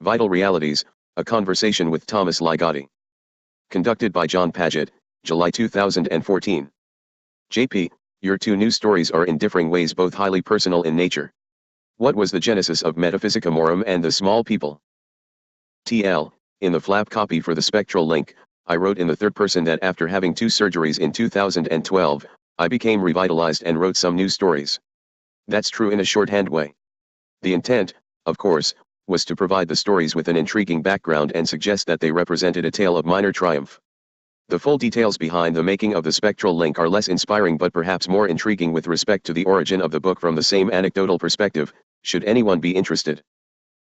Vital Realities, A Conversation with Thomas Ligotti. Conducted by John Paget, July 2014. JP, your two news stories are in differing ways both highly personal in nature. What was the genesis of Metaphysica Morum and the Small People? TL, in the flap copy for the spectral link, I wrote in the third person that after having 2 surgeries in 2012, I became revitalized and wrote some news stories. That's true in a shorthand way. The intent, of course, was to provide the stories with an intriguing background and suggest that they represented a tale of minor triumph. The full details behind the making of the spectral link are less inspiring but perhaps more intriguing with respect to the origin of the book from the same anecdotal perspective, should anyone be interested.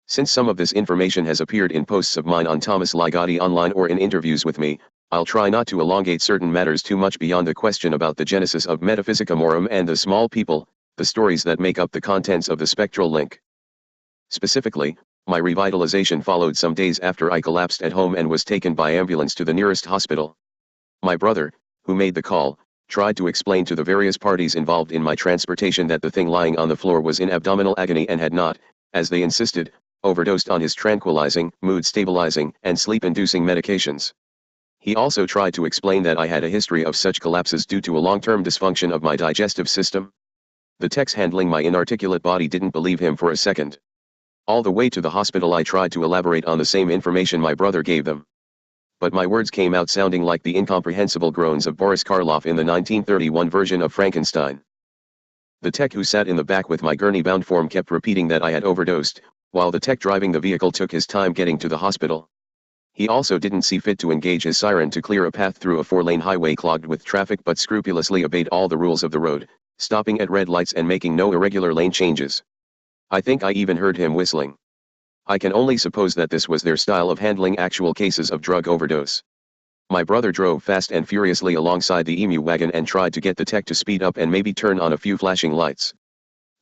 Since some of this information has appeared in posts of mine on Thomas Ligotti online or in interviews with me, I'll try not to elongate certain matters too much beyond the question about the genesis of Metaphysica Morum and the Small People, the stories that make up the contents of the spectral link. Specifically, my revitalization followed some days after I collapsed at home and was taken by ambulance to the nearest hospital. My brother, who made the call, tried to explain to the various parties involved in my transportation that the thing lying on the floor was in abdominal agony and had not, as they insisted, overdosed on his tranquilizing, mood-stabilizing, and sleep-inducing medications. He also tried to explain that I had a history of such collapses due to a long-term dysfunction of my digestive system. The techs handling my inarticulate body didn't believe him for a second. All the way to the hospital I tried to elaborate on the same information my brother gave them. But my words came out sounding like the incomprehensible groans of Boris Karloff in the 1931 version of Frankenstein. The tech who sat in the back with my gurney-bound form kept repeating that I had overdosed, while the tech driving the vehicle took his time getting to the hospital. He also didn't see fit to engage his siren to clear a path through a 4-lane highway clogged with traffic but scrupulously obeyed all the rules of the road, stopping at red lights and making no irregular lane changes. I think I even heard him whistling. I can only suppose that this was their style of handling actual cases of drug overdose. My brother drove fast and furiously alongside the emu wagon and tried to get the tech to speed up and maybe turn on a few flashing lights.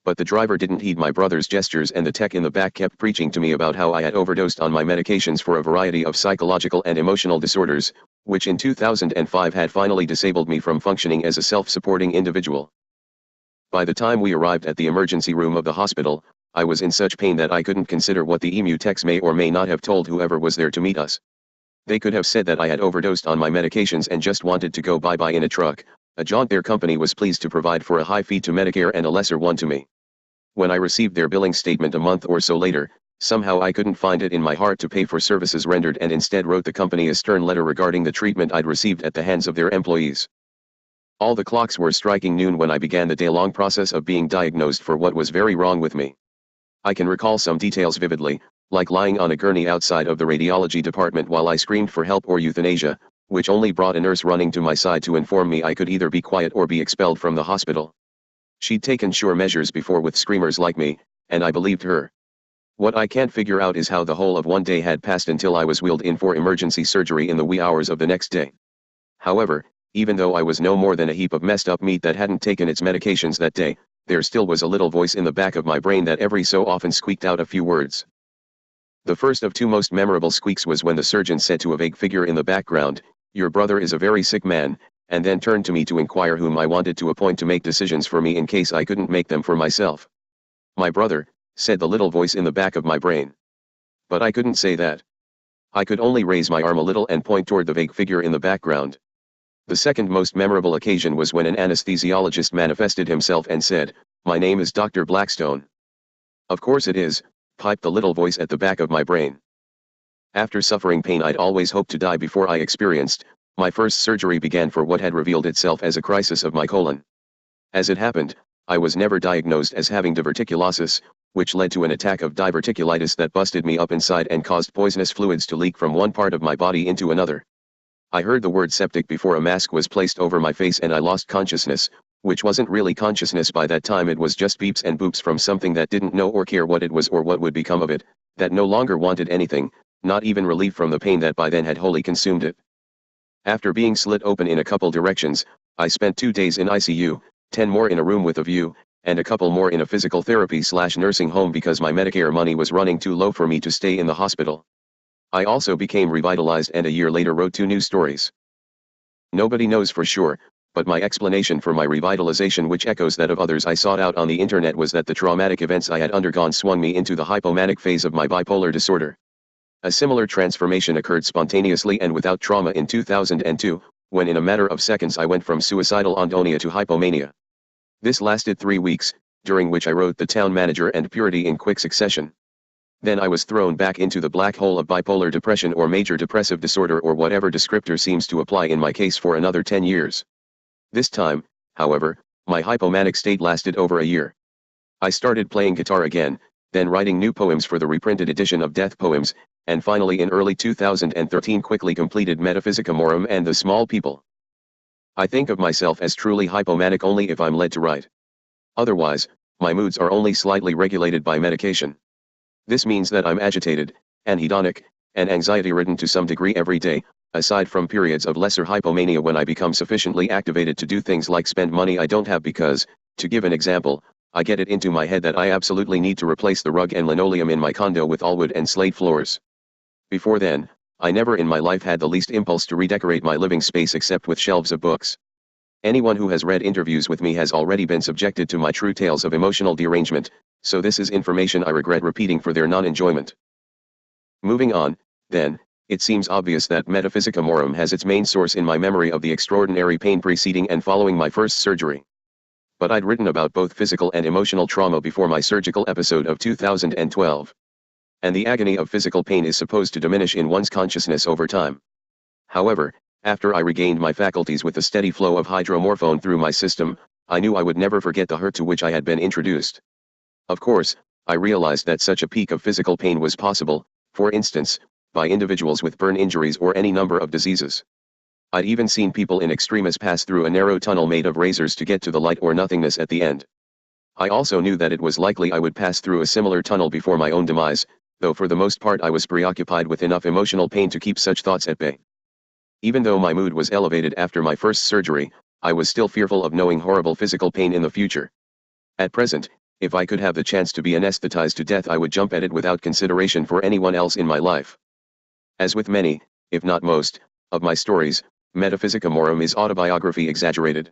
But the driver didn't heed my brother's gestures and the tech in the back kept preaching to me about how I had overdosed on my medications for a variety of psychological and emotional disorders, which in 2005 had finally disabled me from functioning as a self-supporting individual. By the time we arrived at the emergency room of the hospital, I was in such pain that I couldn't consider what the emu techs may or may not have told whoever was there to meet us. They could have said that I had overdosed on my medications and just wanted to go bye-bye in a truck, a jaunt their company was pleased to provide for a high fee to Medicare and a lesser one to me. When I received their billing statement a month or so later, somehow I couldn't find it in my heart to pay for services rendered and instead wrote the company a stern letter regarding the treatment I'd received at the hands of their employees. All the clocks were striking noon when I began the day-long process of being diagnosed for what was very wrong with me. I can recall some details vividly, like lying on a gurney outside of the radiology department while I screamed for help or euthanasia, which only brought a nurse running to my side to inform me I could either be quiet or be expelled from the hospital. She'd taken sure measures before with screamers like me, and I believed her. What I can't figure out is how the whole of one day had passed until I was wheeled in for emergency surgery in the wee hours of the next day. However, even though I was no more than a heap of messed up meat that hadn't taken its medications that day, there still was a little voice in the back of my brain that every so often squeaked out a few words. The first of 2 most memorable squeaks was when the surgeon said to a vague figure in the background, "Your brother is a very sick man," and then turned to me to inquire whom I wanted to appoint to make decisions for me in case I couldn't make them for myself. "My brother," said the little voice in the back of my brain. But I couldn't say that. I could only raise my arm a little and point toward the vague figure in the background. The second most memorable occasion was when an anesthesiologist manifested himself and said, "My name is Dr. Blackstone." "Of course it is," piped the little voice at the back of my brain. After suffering pain I'd always hoped to die before I experienced, my first surgery began for what had revealed itself as a crisis of my colon. As it happened, I was never diagnosed as having diverticulosis, which led to an attack of diverticulitis that busted me up inside and caused poisonous fluids to leak from one part of my body into another. I heard the word septic before a mask was placed over my face and I lost consciousness, which wasn't really consciousness by that time, it was just beeps and boops from something that didn't know or care what it was or what would become of it, that no longer wanted anything, not even relief from the pain that by then had wholly consumed it. After being slit open in a couple directions, I spent 2 days in ICU, 10 more in a room with a view, and a couple more in a physical therapy/nursing home because my Medicare money was running too low for me to stay in the hospital. I also became revitalized and a year later wrote 2 news stories. Nobody knows for sure, but my explanation for my revitalization, which echoes that of others I sought out on the internet, was that the traumatic events I had undergone swung me into the hypomanic phase of my bipolar disorder. A similar transformation occurred spontaneously and without trauma in 2002, when in a matter of seconds I went from suicidal anhedonia to hypomania. This lasted 3 weeks, during which I wrote The Town Manager and Purity in quick succession. Then I was thrown back into the black hole of bipolar depression or major depressive disorder or whatever descriptor seems to apply in my case for another 10 years. This time, however, my hypomanic state lasted over a year. I started playing guitar again, then writing new poems for the reprinted edition of Death Poems, and finally in early 2013 quickly completed Metaphysica Morum and The Small People. I think of myself as truly hypomanic only if I'm led to write. Otherwise, my moods are only slightly regulated by medication. This means that I'm agitated, anhedonic, and anxiety-ridden to some degree every day, aside from periods of lesser hypomania when I become sufficiently activated to do things like spend money I don't have because, to give an example, I get it into my head that I absolutely need to replace the rug and linoleum in my condo with all wood and slate floors. Before then, I never in my life had the least impulse to redecorate my living space except with shelves of books. Anyone who has read interviews with me has already been subjected to my true tales of emotional derangement, so this is information I regret repeating for their non-enjoyment. Moving on, then, it seems obvious that Metaphysica Morum has its main source in my memory of the extraordinary pain preceding and following my first surgery. But I'd written about both physical and emotional trauma before my surgical episode of 2012. And the agony of physical pain is supposed to diminish in one's consciousness over time. However, after I regained my faculties with a steady flow of hydromorphone through my system, I knew I would never forget the hurt to which I had been introduced. Of course, I realized that such a peak of physical pain was possible, for instance, by individuals with burn injuries or any number of diseases. I'd even seen people in extremis pass through a narrow tunnel made of razors to get to the light or nothingness at the end. I also knew that it was likely I would pass through a similar tunnel before my own demise, though for the most part I was preoccupied with enough emotional pain to keep such thoughts at bay. Even though my mood was elevated after my first surgery, I was still fearful of knowing horrible physical pain in the future. At present, if I could have the chance to be anesthetized to death I would jump at it without consideration for anyone else in my life. As with many, if not most, of my stories, Metaphysica Morum is autobiography exaggerated.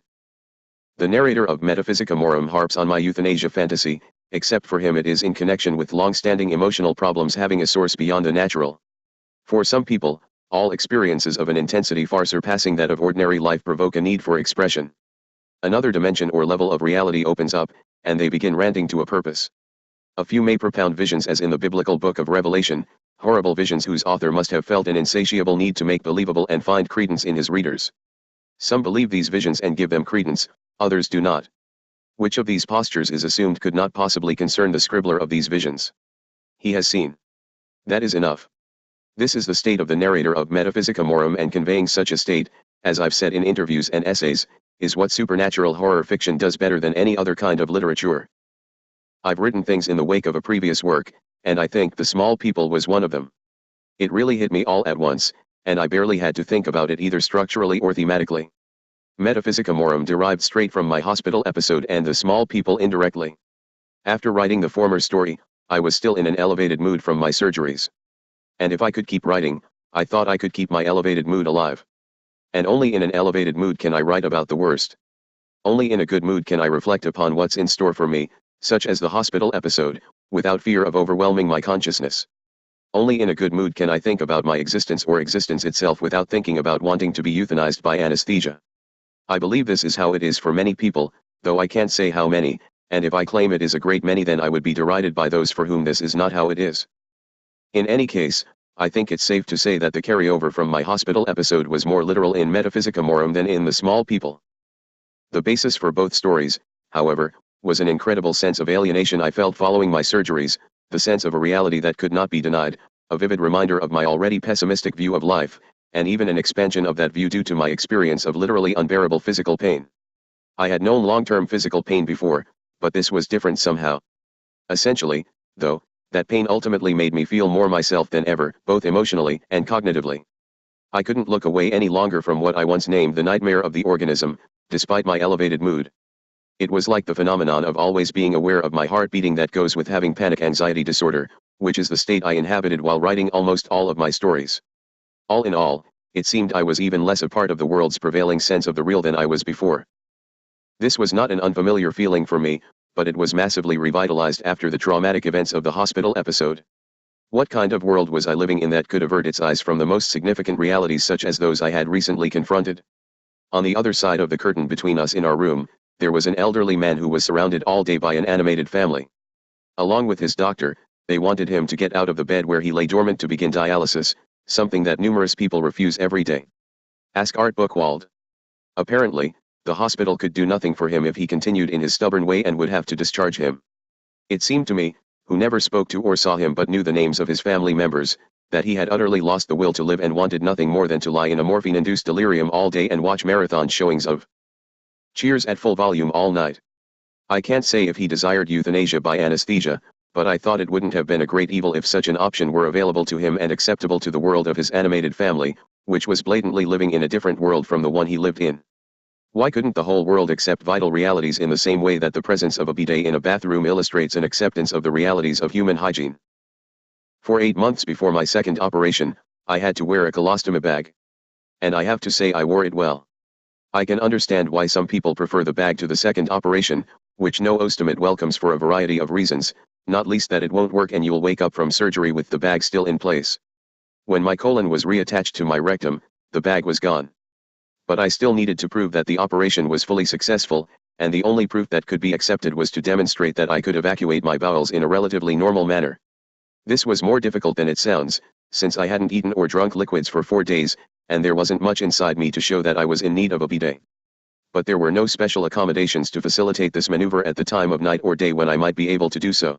The narrator of Metaphysica Morum harps on my euthanasia fantasy, except for him it is in connection with long-standing emotional problems having a source beyond the natural. For some people, all experiences of an intensity far surpassing that of ordinary life provoke a need for expression. Another dimension or level of reality opens up, and they begin ranting to a purpose. A few may propound visions as in the biblical book of Revelation, horrible visions whose author must have felt an insatiable need to make believable and find credence in his readers. Some believe these visions and give them credence, others do not. Which of these postures is assumed could not possibly concern the scribbler of these visions. He has seen. That is enough. This is the state of the narrator of Metaphysica Morum, and conveying such a state, as I've said in interviews and essays, is what supernatural horror fiction does better than any other kind of literature. I've written things in the wake of a previous work, and I think The Small People was one of them. It really hit me all at once, and I barely had to think about it either structurally or thematically. Metaphysica Morum derived straight from my hospital episode and The Small People indirectly. After writing the former story, I was still in an elevated mood from my surgeries. And if I could keep writing, I thought I could keep my elevated mood alive. And only in an elevated mood can I write about the worst. Only in a good mood can I reflect upon what's in store for me, such as the hospital episode, without fear of overwhelming my consciousness. Only in a good mood can I think about my existence or existence itself without thinking about wanting to be euthanized by anesthesia. I believe this is how it is for many people, though I can't say how many, and if I claim it is a great many then I would be derided by those for whom this is not how it is. In any case, I think it's safe to say that the carryover from my hospital episode was more literal in Metaphysica Morum than in The Small People. The basis for both stories, however, was an incredible sense of alienation I felt following my surgeries, the sense of a reality that could not be denied, a vivid reminder of my already pessimistic view of life, and even an expansion of that view due to my experience of literally unbearable physical pain. I had known long-term physical pain before, but this was different somehow. Essentially, though, that pain ultimately made me feel more myself than ever, both emotionally and cognitively. I couldn't look away any longer from what I once named the nightmare of the organism, despite my elevated mood. It was like the phenomenon of always being aware of my heart beating that goes with having panic anxiety disorder, which is the state I inhabited while writing almost all of my stories. All in all, it seemed I was even less a part of the world's prevailing sense of the real than I was before. This was not an unfamiliar feeling for me, but it was massively revitalized after the traumatic events of the hospital episode. What kind of world was I living in that could avert its eyes from the most significant realities such as those I had recently confronted? On the other side of the curtain between us in our room, there was an elderly man who was surrounded all day by an animated family. Along with his doctor, they wanted him to get out of the bed where he lay dormant to begin dialysis, something that numerous people refuse every day. Ask Art Buchwald. Apparently, the hospital could do nothing for him if he continued in his stubborn way and would have to discharge him. It seemed to me, who never spoke to or saw him but knew the names of his family members, that he had utterly lost the will to live and wanted nothing more than to lie in a morphine-induced delirium all day and watch marathon showings of Cheers at full volume all night. I can't say if he desired euthanasia by anesthesia, but I thought it wouldn't have been a great evil if such an option were available to him and acceptable to the world of his animated family, which was blatantly living in a different world from the one he lived in. Why couldn't the whole world accept vital realities in the same way that the presence of a bidet in a bathroom illustrates an acceptance of the realities of human hygiene? For 8 months before my second operation, I had to wear a colostomy bag. And I have to say I wore it well. I can understand why some people prefer the bag to the second operation, which no ostomate welcomes for a variety of reasons, not least that it won't work and you'll wake up from surgery with the bag still in place. When my colon was reattached to my rectum, the bag was gone. But I still needed to prove that the operation was fully successful, and the only proof that could be accepted was to demonstrate that I could evacuate my bowels in a relatively normal manner. This was more difficult than it sounds, since I hadn't eaten or drunk liquids for 4 days, and there wasn't much inside me to show that I was in need of a bidet. But there were no special accommodations to facilitate this maneuver at the time of night or day when I might be able to do so.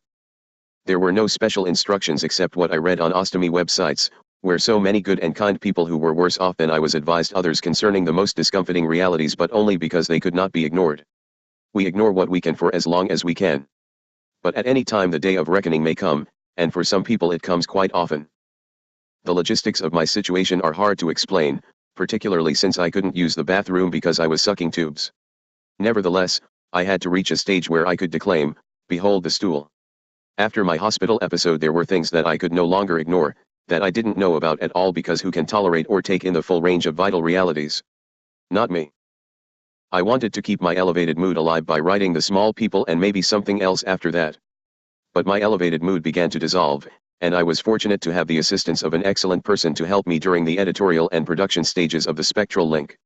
There were no special instructions except what I read on ostomy websites, where so many good and kind people who were worse off than I was advised others concerning the most discomfiting realities, but only because they could not be ignored. We ignore what we can for as long as we can. But at any time the day of reckoning may come, and for some people it comes quite often. The logistics of my situation are hard to explain, particularly since I couldn't use the bathroom because I was sucking tubes. Nevertheless, I had to reach a stage where I could declaim, "Behold the stool." After my hospital episode there were things that I could no longer ignore, that I didn't know about at all, because who can tolerate or take in the full range of vital realities? Not me. I wanted to keep my elevated mood alive by writing The Small People and maybe something else after that. But my elevated mood began to dissolve, and I was fortunate to have the assistance of an excellent person to help me during the editorial and production stages of the Spectral Link.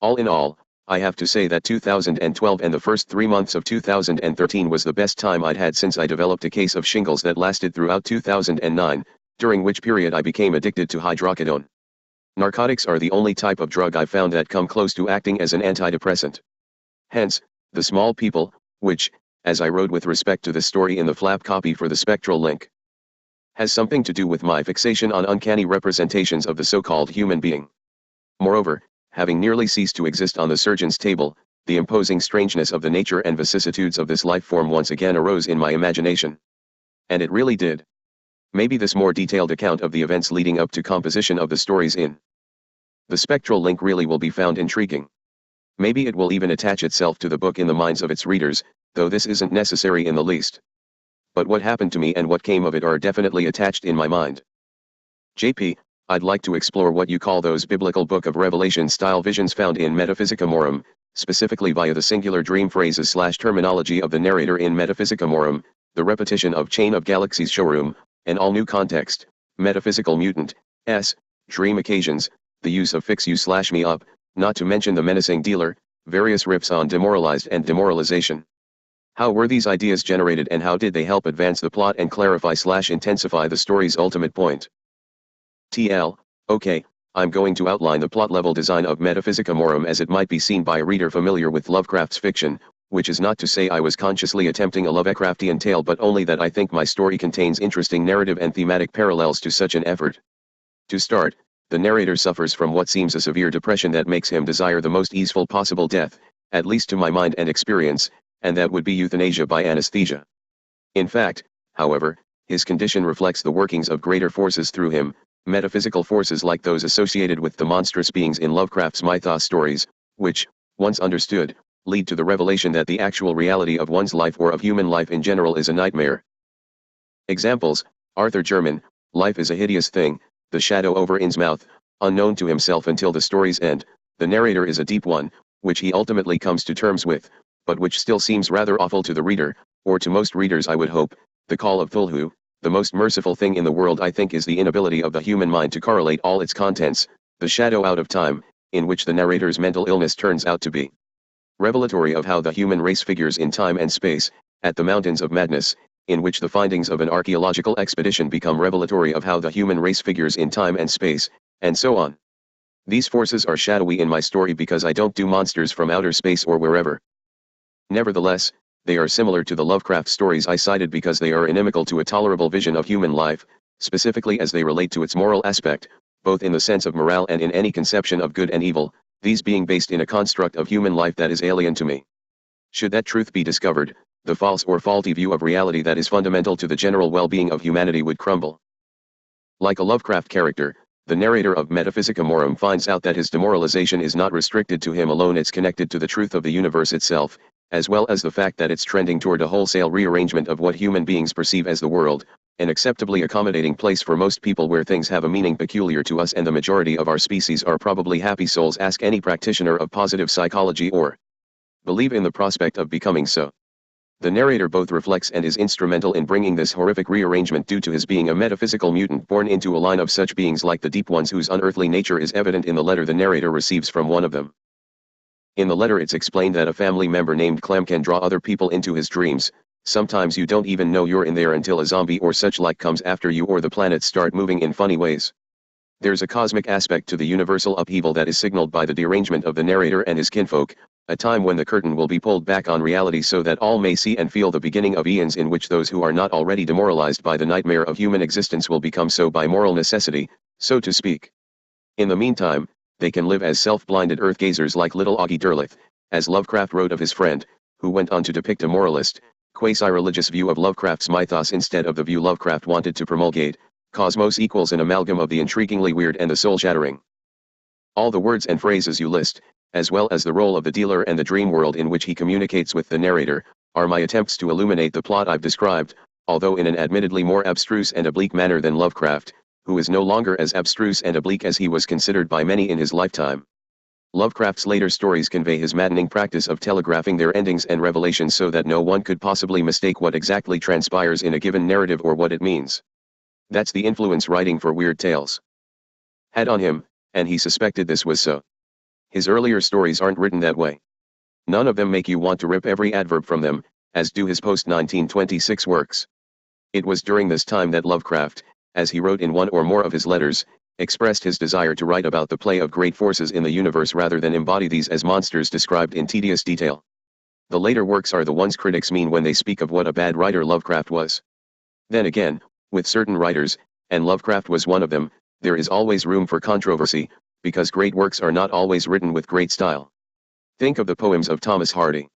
All in all, I have to say that 2012 and the first 3 months of 2013 was the best time I'd had since I developed a case of shingles that lasted throughout 2009, during which period I became addicted to hydrocodone. Narcotics are the only type of drug I've found that come close to acting as an antidepressant. Hence, The Small People, which, as I wrote with respect to the story in the flap copy for the Spectral Link, has something to do with my fixation on uncanny representations of the so-called human being. Moreover, having nearly ceased to exist on the surgeon's table, the imposing strangeness of the nature and vicissitudes of this life form once again arose in my imagination. And it really did. Maybe this more detailed account of the events leading up to composition of the stories in the Spectral Link really will be found intriguing. Maybe it will even attach itself to the book in the minds of its readers, though this isn't necessary in the least. But what happened to me and what came of it are definitely attached in my mind. JP, I'd like to explore what you call those biblical Book of Revelation style visions found in Metaphysica Morum, specifically via the singular dream phrases / terminology of the narrator in Metaphysica Morum, the repetition of Chain of Galaxies showroom, an all-new context, metaphysical mutant, dream occasions, the use of fix you / me up, not to mention the menacing dealer, various riffs on demoralized and demoralization. How were these ideas generated and how did they help advance the plot and clarify / intensify the story's ultimate point? Okay, I'm going to outline the plot-level design of Metaphysica Morum as it might be seen by a reader familiar with Lovecraft's fiction, which is not to say I was consciously attempting a Lovecraftian tale, but only that I think my story contains interesting narrative and thematic parallels to such an effort. To start, the narrator suffers from what seems a severe depression that makes him desire the most easeful possible death, at least to my mind and experience, and that would be euthanasia by anesthesia. In fact, however, his condition reflects the workings of greater forces through him, metaphysical forces like those associated with the monstrous beings in Lovecraft's mythos stories, which, once understood, lead to the revelation that the actual reality of one's life or of human life in general is a nightmare. Examples: Arthur German, Life is a Hideous Thing, The Shadow over Innsmouth, unknown to himself until the story's end. The narrator is a deep one, which he ultimately comes to terms with, but which still seems rather awful to the reader, or to most readers I would hope. The Call of Cthulhu, The most merciful thing in the world I think is the inability of the human mind to correlate all its contents, the shadow out of time, in which the narrator's mental illness turns out to be revelatory of how the human race figures in time and space, at the mountains of madness, in which the findings of an archaeological expedition become revelatory of how the human race figures in time and space, and so on. These forces are shadowy in my story because I don't do monsters from outer space or wherever. Nevertheless, they are similar to the Lovecraft stories I cited because they are inimical to a tolerable vision of human life, specifically as they relate to its moral aspect, both in the sense of morale and in any conception of good and evil, these being based in a construct of human life that is alien to me. Should that truth be discovered, the false or faulty view of reality that is fundamental to the general well-being of humanity would crumble. Like a Lovecraft character, the narrator of Metaphysica Morum finds out that his demoralization is not restricted to him alone, it's connected to the truth of the universe itself, as well as the fact that it's trending toward a wholesale rearrangement of what human beings perceive as the world, an acceptably accommodating place for most people where things have a meaning peculiar to us and the majority of our species are probably happy souls. Ask any practitioner of positive psychology or believe in the prospect of becoming so. The narrator both reflects and is instrumental in bringing this horrific rearrangement due to his being a metaphysical mutant born into a line of such beings like the deep ones whose unearthly nature is evident in the letter the narrator receives from one of them. In the letter it's explained that a family member named Clem can draw other people into his dreams. Sometimes you don't even know you're in there until a zombie or such like comes after you or the planets start moving in funny ways. There's a cosmic aspect to the universal upheaval that is signaled by the derangement of the narrator and his kinfolk, a time when the curtain will be pulled back on reality so that all may see and feel the beginning of eons in which those who are not already demoralized by the nightmare of human existence will become so by moral necessity, so to speak. In the meantime, they can live as self-blinded earth-gazers like little Augie Derleth, as Lovecraft wrote of his friend, who went on to depict a moralist, quasi-religious view of Lovecraft's mythos instead of the view Lovecraft wanted to promulgate. Cosmos equals an amalgam of the intriguingly weird and the soul-shattering. All the words and phrases you list, as well as the role of the dealer and the dream world in which he communicates with the narrator, are my attempts to illuminate the plot I've described, although in an admittedly more abstruse and oblique manner than Lovecraft, who is no longer as abstruse and oblique as he was considered by many in his lifetime. Lovecraft's later stories convey his maddening practice of telegraphing their endings and revelations so that no one could possibly mistake what exactly transpires in a given narrative or what it means. That's the influence writing for Weird Tales had on him, and he suspected this was so. His earlier stories aren't written that way. None of them make you want to rip every adverb from them, as do his post-1926 works. It was during this time that Lovecraft, as he wrote in one or more of his letters, expressed his desire to write about the play of great forces in the universe rather than embody these as monsters described in tedious detail. The later works are the ones critics mean when they speak of what a bad writer Lovecraft was. Then again, with certain writers, and Lovecraft was one of them, there is always room for controversy, because great works are not always written with great style. Think of the poems of Thomas Hardy.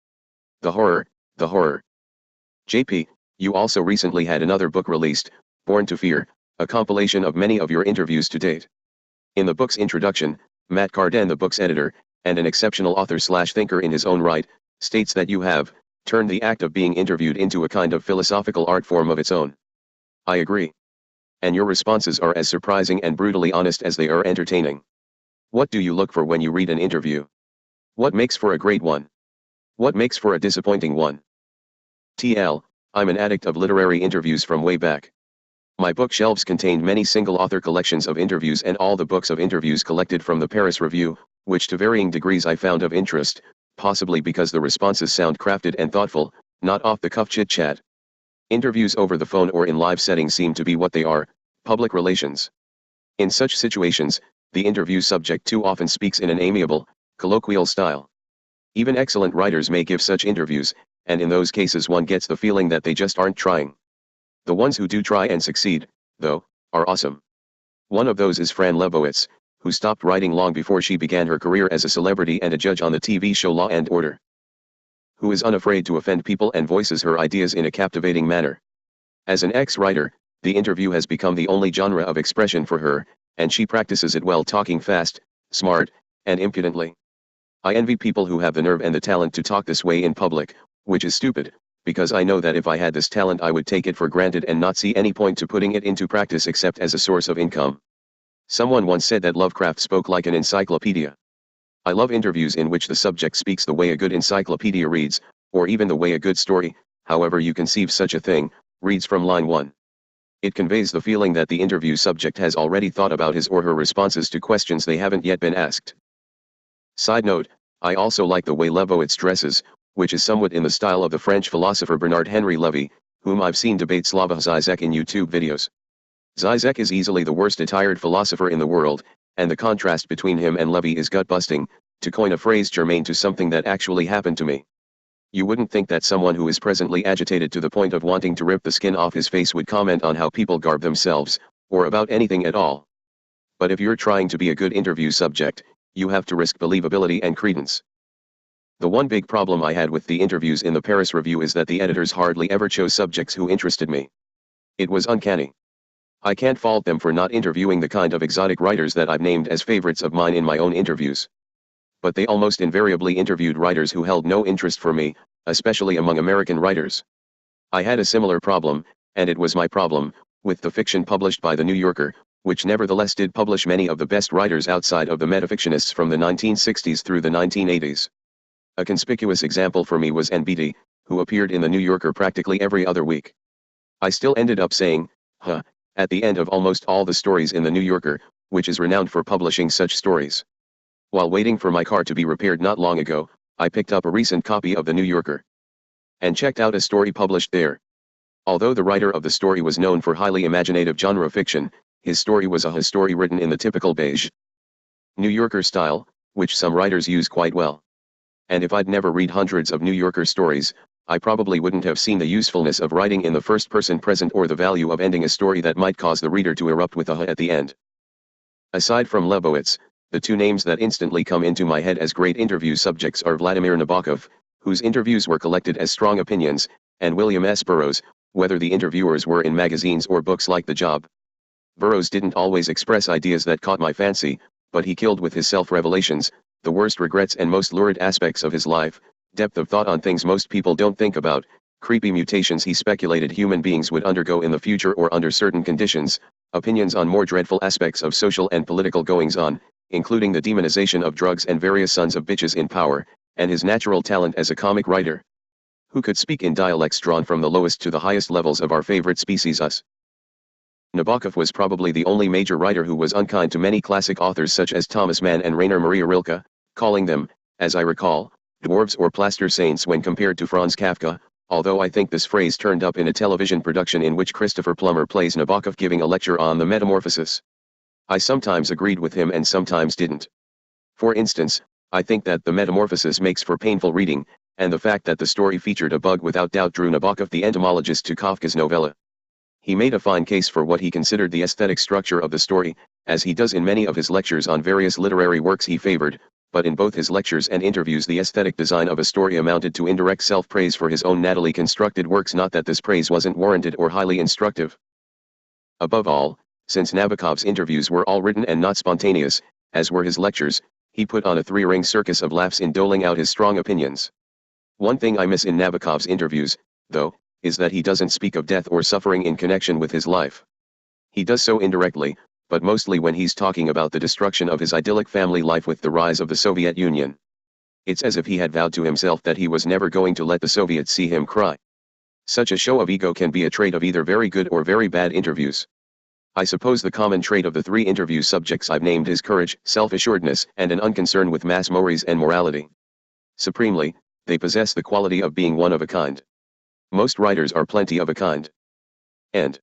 The horror, the horror. JP, you also recently had another book released, Born to Fear, a compilation of many of your interviews to date. In the book's introduction, Matt Carden, the book's editor, and an exceptional author/thinker in his own right, states that you have turned the act of being interviewed into a kind of philosophical art form of its own. I agree. And your responses are as surprising and brutally honest as they are entertaining. What do you look for when you read an interview? What makes for a great one? What makes for a disappointing one? TL, I'm an addict of literary interviews from way back. My bookshelves contained many single-author collections of interviews and all the books of interviews collected from the Paris Review, which to varying degrees I found of interest, possibly because the responses sound crafted and thoughtful, not off-the-cuff chit-chat. Interviews over the phone or in live settings seem to be what they are, public relations. In such situations, the interview subject too often speaks in an amiable, colloquial style. Even excellent writers may give such interviews, and in those cases one gets the feeling that they just aren't trying. The ones who do try and succeed, though, are awesome. One of those is Fran Lebowitz, who stopped writing long before she began her career as a celebrity and a judge on the TV show Law and Order. Who is unafraid to offend people and voices her ideas in a captivating manner. As an ex-writer, the interview has become the only genre of expression for her, and she practices it well, talking fast, smart, and impudently. I envy people who have the nerve and the talent to talk this way in public, which is stupid, because I know that if I had this talent I would take it for granted and not see any point to putting it into practice except as a source of income. Someone once said that Lovecraft spoke like an encyclopedia. I love interviews in which the subject speaks the way a good encyclopedia reads, or even the way a good story, however you conceive such a thing, reads from line 1. It conveys the feeling that the interview subject has already thought about his or her responses to questions they haven't yet been asked. Side note, I also like the way Leibowitz dresses, which is somewhat in the style of the French philosopher Bernard-Henri Lévy, whom I've seen debate Slavoj Žižek in YouTube videos. Žižek is easily the worst attired philosopher in the world, and the contrast between him and Lévy is gut-busting, to coin a phrase germane to something that actually happened to me. You wouldn't think that someone who is presently agitated to the point of wanting to rip the skin off his face would comment on how people garb themselves, or about anything at all. But if you're trying to be a good interview subject, you have to risk believability and credence. The one big problem I had with the interviews in the Paris Review is that the editors hardly ever chose subjects who interested me. It was uncanny. I can't fault them for not interviewing the kind of exotic writers that I've named as favorites of mine in my own interviews. But they almost invariably interviewed writers who held no interest for me, especially among American writers. I had a similar problem, and it was my problem, with the fiction published by The New Yorker, which nevertheless did publish many of the best writers outside of the metafictionists from the 1960s through the 1980s. A conspicuous example for me was NBT, who appeared in The New Yorker practically every other week. I still ended up saying, huh, at the end of almost all the stories in The New Yorker, which is renowned for publishing such stories. While waiting for my car to be repaired not long ago, I picked up a recent copy of The New Yorker and checked out a story published there. Although the writer of the story was known for highly imaginative genre fiction, his story was a story written in the typical beige New Yorker style, which some writers use quite well. And if I'd never read hundreds of New Yorker stories, I probably wouldn't have seen the usefulness of writing in the first person present or the value of ending a story that might cause the reader to erupt with a at the end. Aside from Leibowitz, the two names that instantly come into my head as great interview subjects are Vladimir Nabokov, whose interviews were collected as strong opinions, and William S. Burroughs, whether the interviewers were in magazines or books like The Job. Burroughs didn't always express ideas that caught my fancy, but he killed with his self-revelations, the worst regrets and most lurid aspects of his life, depth of thought on things most people don't think about, creepy mutations he speculated human beings would undergo in the future or under certain conditions, opinions on more dreadful aspects of social and political goings-on, including the demonization of drugs and various sons of bitches in power, and his natural talent as a comic writer, who could speak in dialects drawn from the lowest to the highest levels of our favorite species us. Nabokov was probably the only major writer who was unkind to many classic authors such as Thomas Mann and Rainer Maria Rilke, calling them, as I recall, dwarves or plaster saints when compared to Franz Kafka, although I think this phrase turned up in a television production in which Christopher Plummer plays Nabokov giving a lecture on the Metamorphosis. I sometimes agreed with him and sometimes didn't. For instance, I think that the Metamorphosis makes for painful reading, and the fact that the story featured a bug without doubt drew Nabokov the entomologist to Kafka's novella. He made a fine case for what he considered the aesthetic structure of the story, as he does in many of his lectures on various literary works he favored, but in both his lectures and interviews the aesthetic design of a story amounted to indirect self-praise for his own nattily constructed works, not that this praise wasn't warranted or highly instructive. Above all, since Nabokov's interviews were all written and not spontaneous, as were his lectures, he put on a three-ring circus of laughs in doling out his strong opinions. One thing I miss in Nabokov's interviews, though, is that he doesn't speak of death or suffering in connection with his life. He does so indirectly, but mostly when he's talking about the destruction of his idyllic family life with the rise of the Soviet Union. It's as if he had vowed to himself that he was never going to let the Soviets see him cry. Such a show of ego can be a trait of either very good or very bad interviews. I suppose the common trait of the three interview subjects I've named is courage, self-assuredness, and an unconcern with mass mores and morality. Supremely, they possess the quality of being one of a kind. Most writers are plenty of a kind. End.